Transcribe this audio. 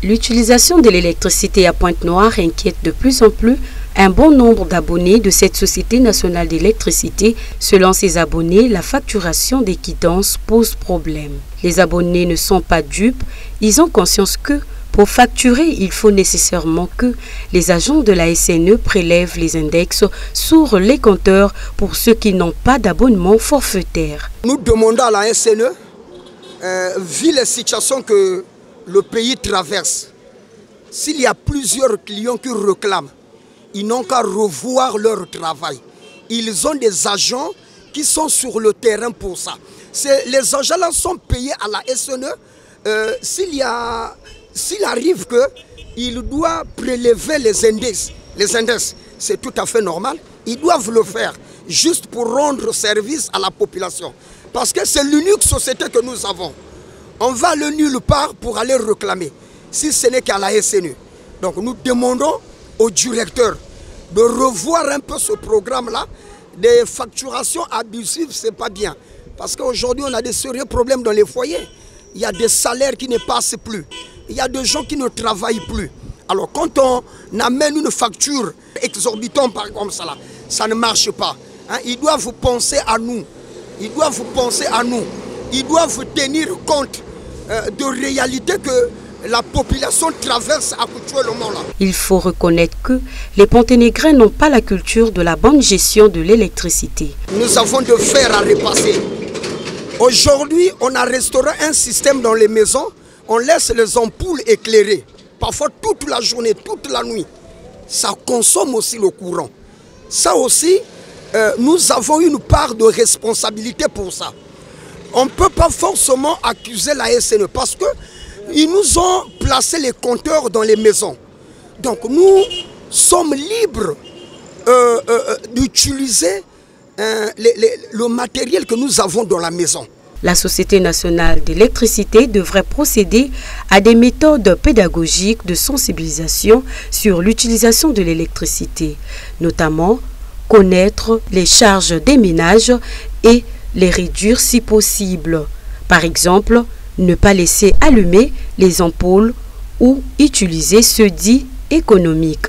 L'utilisation de l'électricité à Pointe-Noire inquiète de plus en plus un bon nombre d'abonnés de cette Société nationale d'électricité. Selon ces abonnés, la facturation des quittances pose problème. Les abonnés ne sont pas dupes, ils ont conscience que pour facturer, il faut nécessairement que les agents de la SNE prélèvent les index sur les compteurs pour ceux qui n'ont pas d'abonnement forfaitaire. Nous demandons à la SNE, vu les situations que le pays traverse, s'il y a plusieurs clients qui réclament, ils n'ont qu'à revoir leur travail. Ils ont des agents qui sont sur le terrain pour ça. Les agents-là sont payés à la SNE. S'il arrive qu'il doit prélever les index, c'est tout à fait normal. Ils doivent le faire juste pour rendre service à la population. Parce que c'est l'unique société que nous avons. On va aller nulle part pour aller réclamer, si ce n'est qu'à la SNU. Donc nous demandons au directeur de revoir un peu ce programme-là. Des facturations abusives, ce n'est pas bien. Parce qu'aujourd'hui, on a des sérieux problèmes dans les foyers. Il y a des salaires qui ne passent plus. Il y a des gens qui ne travaillent plus. Alors quand on amène une facture exorbitante comme ça, là, ça ne marche pas. Hein? Ils doivent penser à nous. Ils doivent penser à nous. Ils doivent tenir compte de réalité que la population traverse actuellement là. Il faut reconnaître que les Ponténégrins n'ont pas la culture de la bonne gestion de l'électricité. Nous avons de fer à repasser. Aujourd'hui, on a restauré un système dans les maisons. On laisse les ampoules éclairées. Parfois toute la journée, toute la nuit. Ça consomme aussi le courant. Ça aussi, nous avons une part de responsabilité pour ça. On ne peut pas forcément accuser la SNE parce qu'ils nous ont placé les compteurs dans les maisons. Donc nous sommes libres d'utiliser le matériel que nous avons dans la maison. La Société nationale d'électricité devrait procéder à des méthodes pédagogiques de sensibilisation sur l'utilisation de l'électricité, notamment connaître les charges des ménages et les réduire si possible. Par exemple, ne pas laisser allumer les ampoules ou utiliser ceux dits économiques.